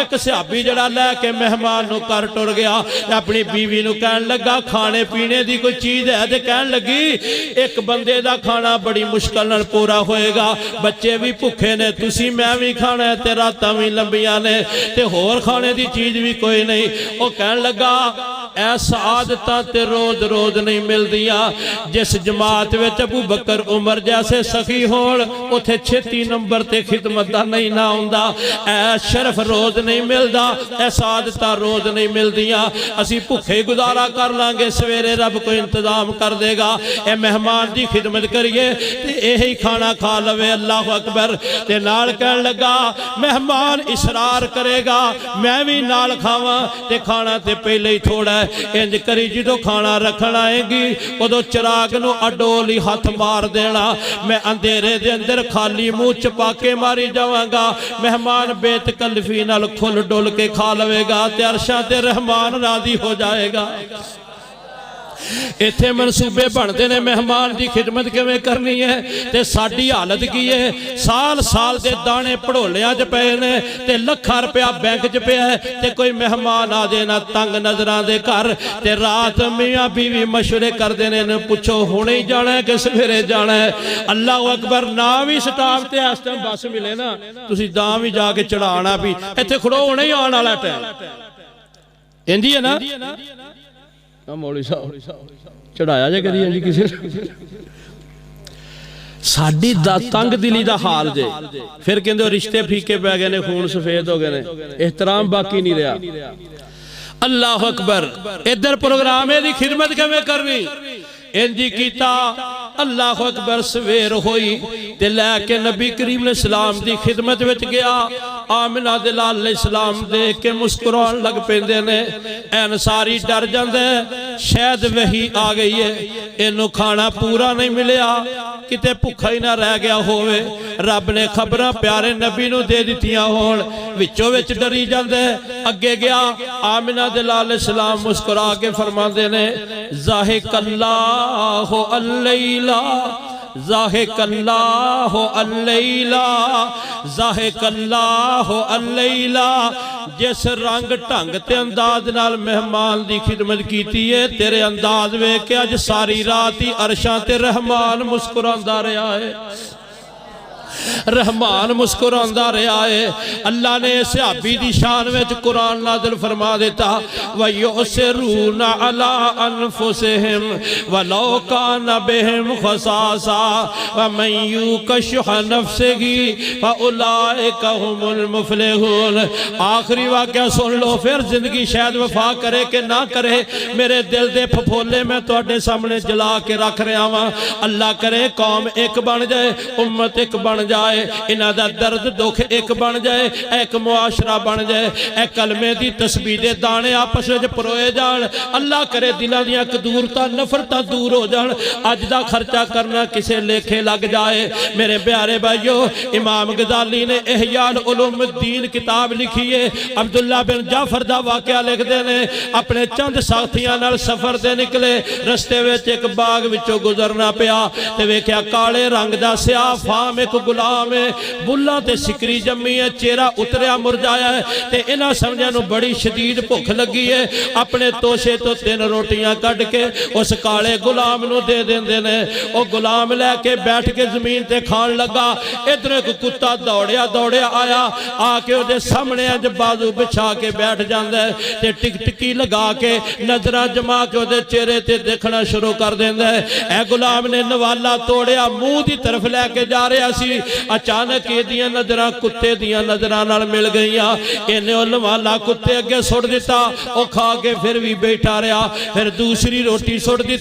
एक सहाबी जड़ा लैके मेहमान नूं घर टुर गया, अपनी बीवी नूं कहन लगा खाने पीने की कोई चीज़ है, तो कहन लगी एक बंदे का खाना बड़ी मुश्किल नाल पूरा होएगा, बच्चे भी भुखे ने, तुसी मैं भी खाना है, ते रातां भी लंबियां ने, ते होर खाने की चीज़ भी कोई नहीं। वो कहन लगा ऐसा आदतां ते रोज रोज नहीं मिलदियां। जिस जमात विच अबू बकर उमर जैसे सखी होण उत्थे छेती नंबर ते खिदमत दा नहीं ना हुंदा। ऐ शरफ रोज नहीं मिलदा, ऐसा आदतां रोज नहीं मिलदियां। असी भुखे गुजारा कर लांगे, सवेरे रब कोई इंतजाम कर देगा। ए मेहमान की खिदमत करिए ते यही खाना खा लवे। अल्लाह अकबर। ते नाल कहन लगा मेहमान इसरार करेगा मैं भी नाल खावां, ते खाना ते पहले ही थोड़ा इंज करी जो खाना रखना आएगी उदो चिराग नूं अडोल ही हाथ मार देना। मैं अंधेरे दे अंदर खाली मुंह चपाके मारी जावांगा, मेहमान बेतकल्फी नाल खुल डुल के खा लवेगा, ते अरशां ते रहमान राजी हो जाएगा। इत्थे मनसूबे बनते ने मेहमान की खिदमत किवें करनी है, ते साडी हालत की है। साल साल के दाने भड़ोलियां च पे ने, ते लखां रुपया बैंक च पिया है, ते कोई मेहमान आ जाए ना तंग नजरां दे घर, ते रात मियाँ बीवी मशवरे करते ने, पुछो हुणे ही जाना है कि सवेरे जाना है। अल्लाह अकबर। ना भी स्टाफ ते इस टाइम बस मिले ना, तुसीं दां भी जाके चढ़ाना भी इत्थे खड़ो होने ही आने वाला टाइम इंदी है ना। मौलवी साहब चढ़ाया जे करिए जी किसी साडी तंग दिली दा हाल जे, फिर कहंदे रिश्ते फीके पै गए ने, खून सफेद हो गए ने, एहतराम बाकी नहीं रहा। अल्लाह अकबर। इधर प्रोग्राम है दी खिदमत किवें करनी इंजी कीता। अल्लाह अकबर। सवेर होई ते लैके नबी करीम सलाम दी खिदमत विच गया। आमिना दे लाल सलाम देख के मुस्कुरान लग पेंदे ने। अंसारी डर जांदा शायद वही आ गई है, इनू खाना पूरा नहीं मिलिया, किते भुखा ही ना रह गया होवे। रब ने खबरां प्यारे नबी नू दे दित्तियां होण, विचों विच डरी जांदा। अगे गया आमिना दे लाल सलाम मुस्कुरा के फरमांदे ने ज़ाहिकल्लाहु अल-लैला ज़ाहिकल्लाहु अल-लैला ज़ाहिकल्लाहु अल-लैला। जिस रंग ढंग ते अंदाज नाल मेहमान की खिदमत कीती है, तेरे अंदाज वेख के अज सारी रात ही अरशां ते रहमान मुस्कुरांदा रहा है, रहमान मुस्कुरांदा रहा है। अल्लाह ने सहाबी दी शान विच कुरान नाज़िल फरमा देता वयुसिरूना अला अनफुसिहिम वलौ काना बिहिम खसासा वमन युक़ शुहा नफ्सिही फउलाइका हुमुल मुफ़लिहून। आखिरी वाक़या सुन लो, फिर जिंदगी शायद वफा करे कि ना करे। मेरे दिल दे फफोले मैं तुहाडे सामने जला के रख रहा वां। अल्लाह करे कौम एक बन जाए, उम्मत एक बन जाए, इन्हां दा दर्द दुख एक बन जाए, एक मुआशरा बन जाए, एक कलमे की तस्बीह दे दाने आपस में परोए जान। अल्लाह करे दिलों दियां कदूरतां नफरतां दूर हो जान। अज दा खर्चा करना किसे लेखे लग जाए। मेरे प्यारे भाइयों, इमाम गजाली ने इहयाल उलूमुद्दीन किताब लिखी है। अब्दुल्ला बिन जाफर दा वाकया लिखते हैं, अपने चंद साथियों नाल सफर ते निकले, रस्ते विच एक बाग विचों गुजरना पिया, ते वेख्या काले रंग दा स्याह फाम एक गुलाम है, बुल्ला ते सिकरी जम्मी है, चेहरा उतरिया मुरझाया है, ते इन्हां समझियां नूं बड़ी शदीद भुख लगी है। अपने तोशे तो 3 रोटियां कट के उस काले गुलाम नूं दे देंदे ने। ओ गुलाम लैके बैठ के जमीन ते खान लगा। इधर एक कुत्ता दौड़िया दौड़िया आया, आके उहदे सामने अज बाजू बिछा के बैठ जांदा है, ते टिकटिकी लगा के नजरां जमा के उहदे चेहरे ते देखना शुरू कर देंदा है। ए गुलाम ने नवाला तोड़िया, मुंह की तरफ लैके जा रहा सी, अचानक इहदियां नजरां कुत्ते दियां नजरां नाल मिल गईयां। इन्हें उह नवाला कुत्ते अगे सुट दिता, वह खा के फिर भी बैठा रहा, फिर दूसरी रोटी सुट दी,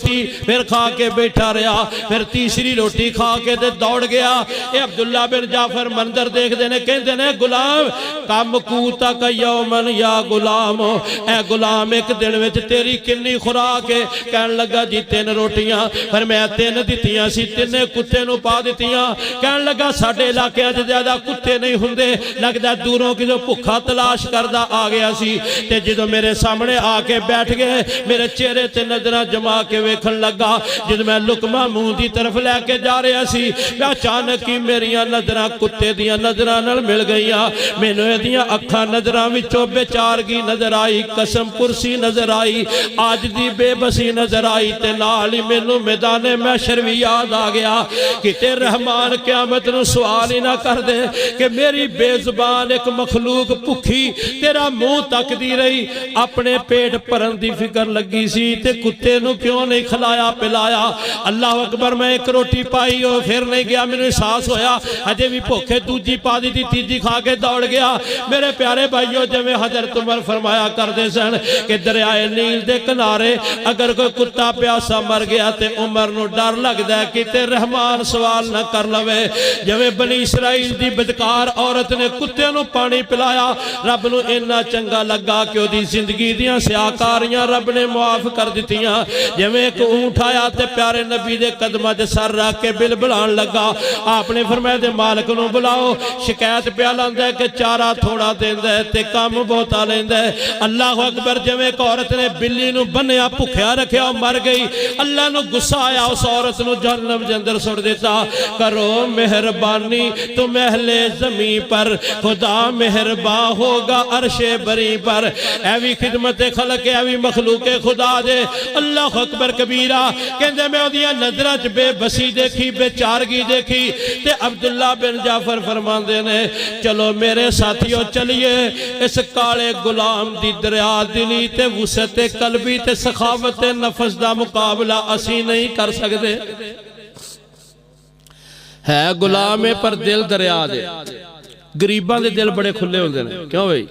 फिर खा के बैठा रहा, फिर तीसरी रोटी खा के ते दौड़ गया। ये अब्दुल्ला बिन जाफर मंदर देखते ने, कहते ने गुलाम कम कूता का यौमन या गुलाम, ए गुलाम एक दिन विच तेरी किन्नी खुराक है? कहन लगा जी 3 रोटियां, फिर मैं 3 दित्तियां सी, 3 कुत्ते नूं पा दित्तियां। कहन लगा साडे इलाकिਆਂ 'ਚ ज़्यादा कुत्ते नहीं हुंदे, लगदा दूरों कितों भुखा तलाश करदा आ गया सी ते जदों मेरे सामने आके बैठ गए मेरे चेहरे ते नज़रां जमा के वेखण लगा। जदों मैं लुकमा मूँह दी तरफ लैके जा रहा सी अचानक ही मेरियां नज़रां कुत्ते दियां नज़रां नाल मिल गईयां। मैनूं इहदियां अखां नज़रां विचों बेचारगी नज़र आई, कसम कुर्सी नज़र आई, आज दी बेबसी नज़र आई ते नाल ही मैनूं मैदाने महशर भी याद आ गया। किते रहमान क़यामत नूं सवाल ही ना कर दे कि मेरी बेजुबान एक मखलूक भुखी तेरा मुंह तकदी रही, अपने पेट भरन दी फिक्र लगी सी ते कुत्ते नूं क्यों नहीं खिलाया पिलाया। अल्लाह अकबर, मैं एक रोटी पाई हो फिर नहीं गया, मैनूं एहसास होया अजे भी भुख है, दूजी पा दी, तीजी खा के दौड़ गया। मेरे प्यारे भाइयों, जिवें हज़रत उमर फरमाया करते सन कि दरियाए नील दे किनारे अगर कोई कुत्ता प्यासा मर गया तो उमर नूं डर लगदा है किते रहमान सवाल ना कर लवे। जिवें बनी इसराइल दी बदकार औरत ने कुत्ते नूं पानी पिलाया, रब नूं इन्ना चंगा लगा कि उहदी जिंदगी दियां सियाकारियां रब ने मुआफ कर दित्तियां। जिवें एक ऊंट आया ते प्यारे नबी दे कदमां 'च सर रख के बिलबिलाण लगा, आपने फरमाया दे मालिक नूं बुलाओ, शिकायत पिया लांदा है कि चारा थोड़ा देंदा है ते काम बहुता लैंदा है। अल्लाह अकबर, जिवें एक औरत ने बिल्ली नूं बन्निया भुखिया रखिया मर गई, अल्लाह नूं गुस्सा आया, उस औरत नूं जहन्नम दे अंदर सुट दिता। करो मेहरबानी तुम अहले ज़मी पर, खुदा मेहरबान होगा अरशे बरी पर। ऐ भी खिदमत खलक, ऐ भी मखलूके खुदा दे। अल्लाह अकबर कबीरा। कहंदे मैं उहदियां नज़रां च बेबसी देखी, बेचारगी देखी ते अब्दुल्ला बिन जाफर फरमांदे ने चलो मेरे साथियों चलिए इस काले गुलाम दी दरिया दिली ते वुसअत कल्बी ते सखावत नफस दा मुकाबला असी नहीं कर सकते। है गुलाम है पर दिल दरिया दे, गरीबां दे दिल बड़े खुले होंदे ने, क्यों भाई?